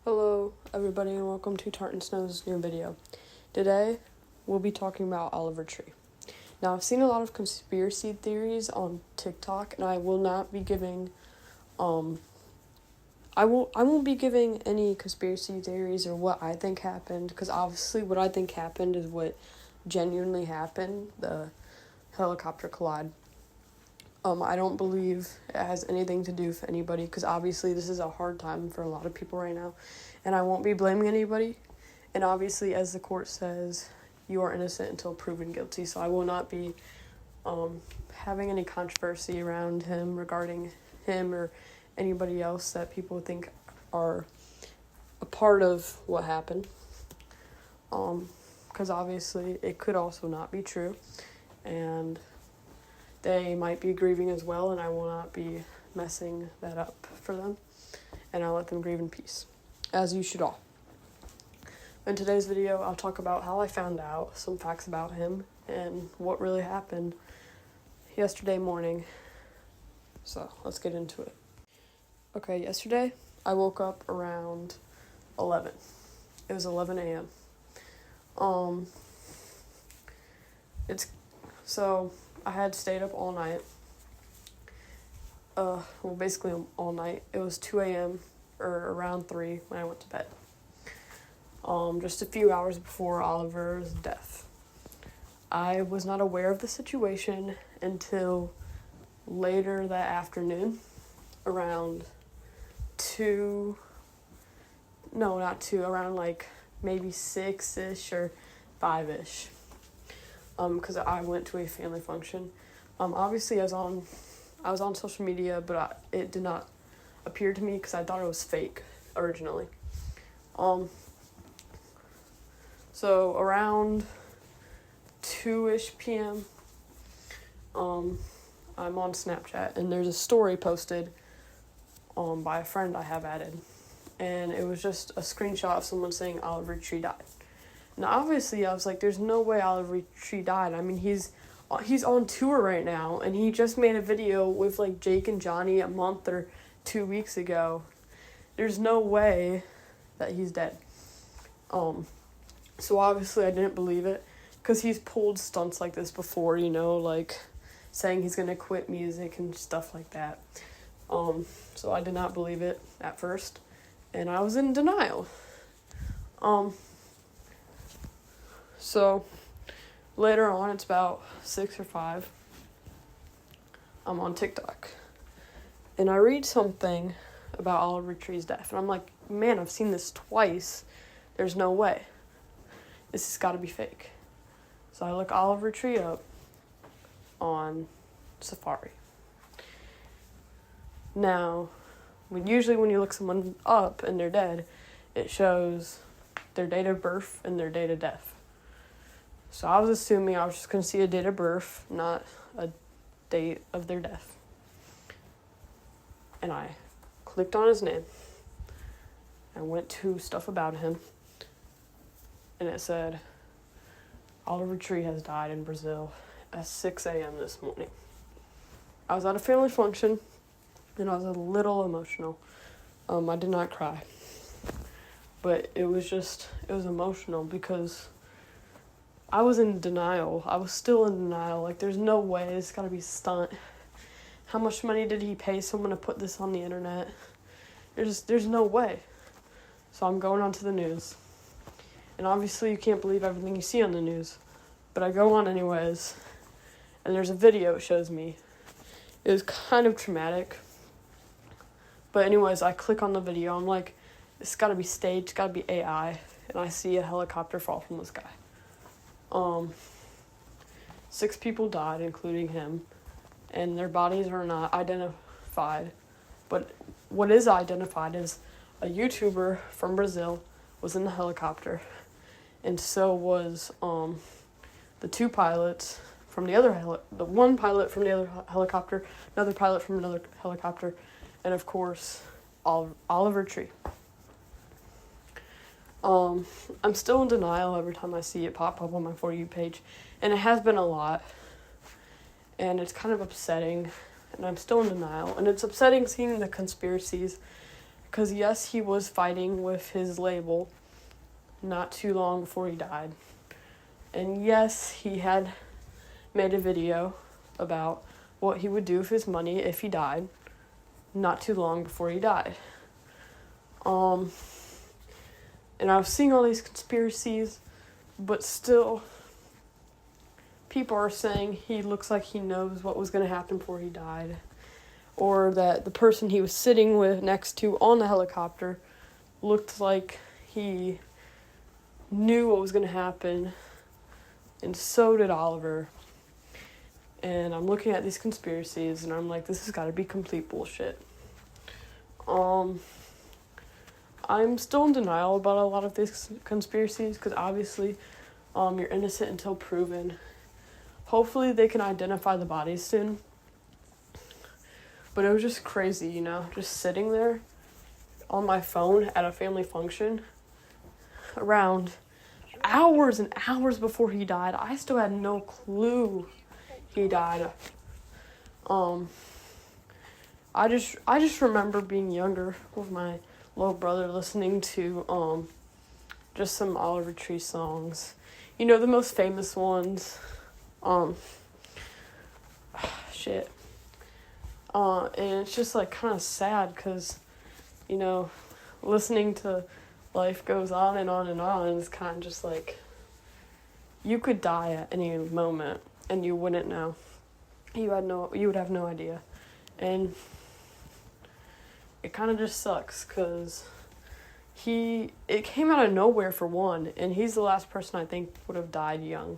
Hello everybody and welcome to Tartan Snow's new video. Today we'll be talking about Oliver Tree. Now I've seen a lot of conspiracy theories on TikTok and I will not be giving I won't be giving any conspiracy theories or what I think happened, because obviously what I think happened is what genuinely happened, the helicopter collide. I don't believe it has anything to do with anybody, because obviously this is a hard time for a lot of people right now, and I won't be blaming anybody. And obviously, as the court says, you are innocent until proven guilty, so I will not be having any controversy around him regarding him or anybody else that people think are a part of what happened. Because obviously it could also not be true, and they might be grieving as well, and I will not be messing that up for them, and I'll let them grieve in peace, as you should all. In today's video, I'll talk about how I found out some facts about him and what really happened yesterday morning. So let's get into it. Okay, yesterday I woke up around 11. It was 11 a.m. So I had stayed up all night. Basically all night. It was 2 a.m. or around 3 when I went to bed. Just a few hours before Oliver's death. I was not aware of the situation until later that afternoon, around around like maybe 6-ish or 5-ish. Because I went to a family function. Obviously I was on social media, but it did not appear to me because I thought it was fake originally. So around 2-ish p.m., I'm on Snapchat, and there's a story posted by a friend I have added, and it was just a screenshot of someone saying Oliver Tree died. Now, obviously, I was like, there's no way Oliver Tree died. I mean, he's on tour right now, and he just made a video with, like, Jake and Johnny a month or 2 weeks ago. There's no way that he's dead. So obviously I didn't believe it, because he's pulled stunts like this before, like saying he's going to quit music and stuff like that. So I did not believe it at first, and I was in denial. So later on, it's about 6 or 5, I'm on TikTok, and I read something about Oliver Tree's death, and I'm like, man, I've seen this twice. There's no way. This has got to be fake. So I look Oliver Tree up on Safari. Now, usually when you look someone up and they're dead, it shows their date of birth and their date of death. So I was assuming I was just going to see a date of birth, not a date of their death. And I clicked on his name and went to stuff about him. And it said, Oliver Tree has died in Brazil at 6 a.m. this morning. I was at a family function, and I was a little emotional. I did not cry. But it was emotional because I was in denial. I was still in denial. Like, there's no way. It's got to be a stunt. How much money did he pay someone to put this on the internet? There's no way. So I'm going on to the news. And obviously you can't believe everything you see on the news. But I go on anyways. And there's a video it shows me. It was kind of traumatic. But anyways, I click on the video. I'm like, it's got to be staged. It's got to be AI. And I see a helicopter fall from the sky. 6 people died, including him. And their bodies are not identified. But what is identified is a YouTuber from Brazil was in the helicopter. And so was the 2 pilots from the other the one pilot from the other helicopter, another pilot from another helicopter, and of course Oliver Tree. I'm still in denial every time I see it pop up on my For You page, and it has been a lot, and it's kind of upsetting, and I'm still in denial, and it's upsetting seeing the conspiracies Because yes, he was fighting with his label not too long before he died. And yes, he had made a video about what he would do with his money if he died not too long before he died. And I was seeing all these conspiracies, but still people are saying he looks like he knows what was going to happen before he died, or that the person he was sitting with next to on the helicopter looked like he knew what was going to happen, and so did Oliver. And I'm looking at these conspiracies, and I'm like, this has got to be complete bullshit. I'm still in denial about a lot of these conspiracies, because obviously, you're innocent until proven. Hopefully they can identify the bodies soon. But it was just crazy, you know, just sitting there on my phone at a family function around hours and hours before he died. I still had no clue he died. I just remember being younger with my little brother listening to just some Oliver Tree songs. You know, the most famous ones. Shit. And it's just like kind of sad because, you know, listening to Life Goes On and On and On is kind of just like, you could die at any moment and you wouldn't know. You would have no idea. And it kind of just sucks because it came out of nowhere for one, and he's the last person I think would have died young.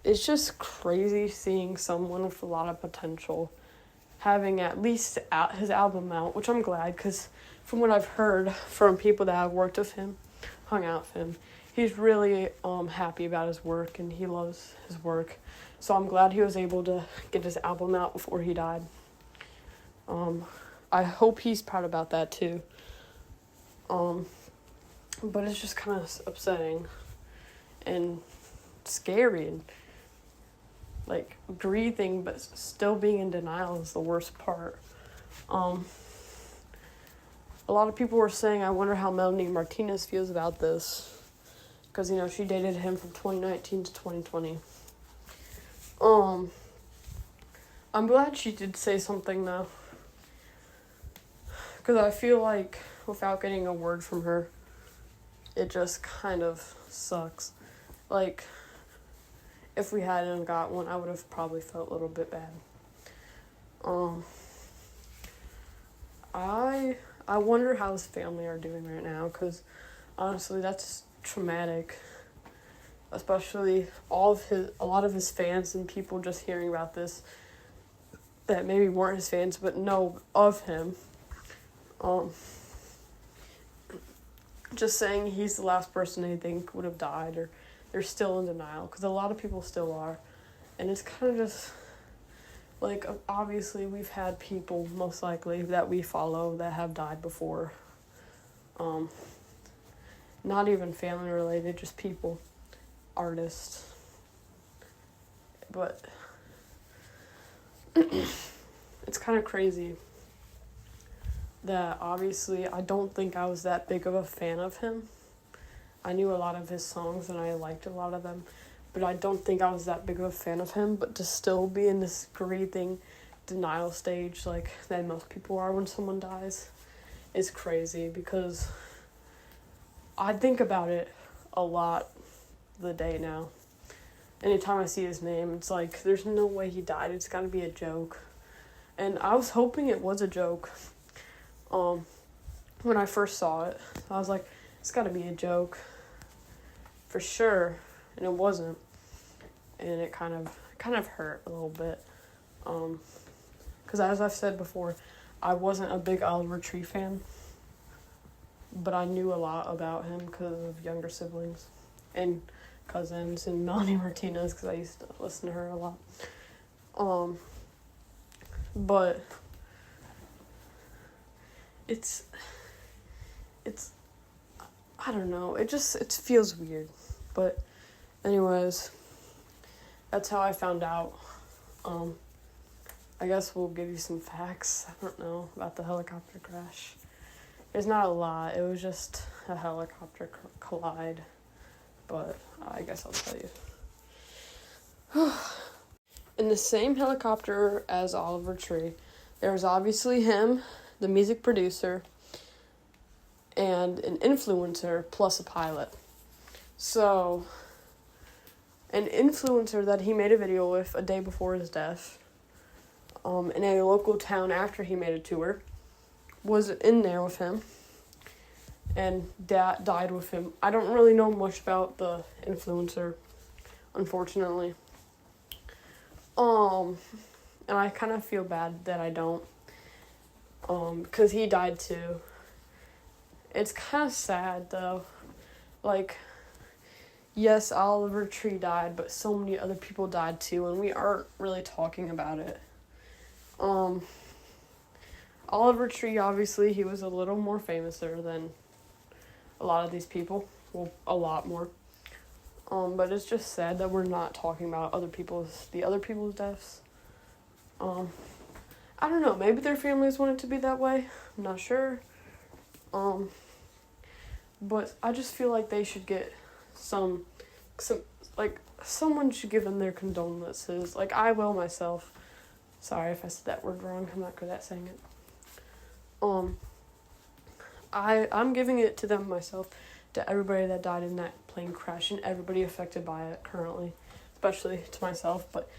It's just crazy seeing someone with a lot of potential having at least his album out, which I'm glad, because from what I've heard from people that have worked with him, hung out with him, he's really happy about his work, and he loves his work. So I'm glad he was able to get his album out before he died. I hope he's proud about that too. But it's just kind of upsetting and scary, and like breathing but still being in denial is the worst part. A lot of people were saying, I wonder how Melanie Martinez feels about this, because, you know, she dated him from 2019 to 2020. I'm glad she did say something though, because I feel like without getting a word from her, it just kind of sucks. Like, if we hadn't got one, I would have probably felt a little bit bad. I wonder how his family are doing right now, because honestly, that's traumatic. Especially a lot of his fans and people just hearing about this that maybe weren't his fans but know of him. Just saying he's the last person they think would have died, or they're still in denial, because a lot of people still are. And it's kind of just like, obviously we've had people most likely that we follow that have died before. Not even family related, just people, artists. But it's kind of crazy that obviously I don't think I was that big of a fan of him. I knew a lot of his songs and I liked a lot of them, but I don't think I was that big of a fan of him. But to still be in this grieving denial stage like that most people are when someone dies is crazy, because I think about it a lot the day now. Anytime I see his name, it's like, there's no way he died. It's got to be a joke. And I was hoping it was a joke. When I first saw it, I was like, it's got to be a joke for sure. And it wasn't. And it kind of hurt a little bit. Because as I've said before, I wasn't a big Oliver Tree fan, but I knew a lot about him because of younger siblings and cousins and Melanie Martinez, because I used to listen to her a lot. But it's I don't know, it feels weird. But anyways, that's how I found out I guess we'll give you some facts. I don't know about the helicopter crash. There's not a lot. It was just a helicopter collide. But I guess I'll tell you. In the same helicopter as Oliver Tree, there was obviously him, the music producer, and an influencer plus a pilot. So, an influencer that he made a video with a day before his death, in a local town after he made a tour, was in there with him, and died with him. I don't really know much about the influencer, unfortunately. And I kind of feel bad that I don't, because he died too. It's kind of sad, though. Like, yes, Oliver Tree died, but so many other people died too, and we aren't really talking about it. Oliver Tree, obviously, he was a little more famouser than a lot of these people. Well, a lot more. But it's just sad that we're not talking about the other people's deaths. I don't know, maybe their families want it to be that way. I'm not sure. But I just feel like they should get some, like, someone should give them their condolences. Like, I will myself. Sorry if I said that word wrong. I'm not good at saying it. I'm giving it to them myself, to everybody that died in that plane crash and everybody affected by it currently, especially to myself. But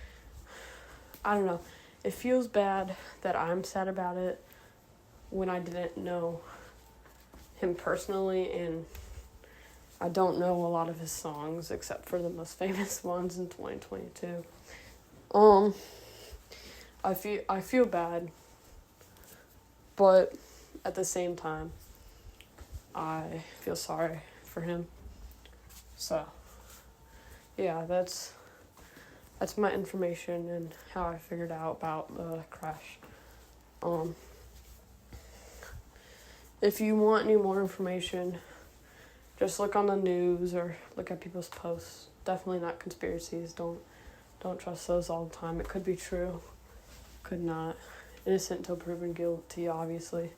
I don't know. It feels bad that I'm sad about it when I didn't know him personally, and I don't know a lot of his songs except for the most famous ones in 2022. I feel bad, but at the same time, I feel sorry for him. So, yeah, that's my information and how I figured out about the crash. If you want any more information, just look on the news or look at people's posts. Definitely not conspiracies. Don't trust those all the time. It could be true, could not. Innocent until proven guilty, obviously.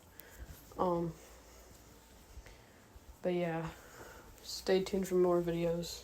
But yeah, stay tuned for more videos.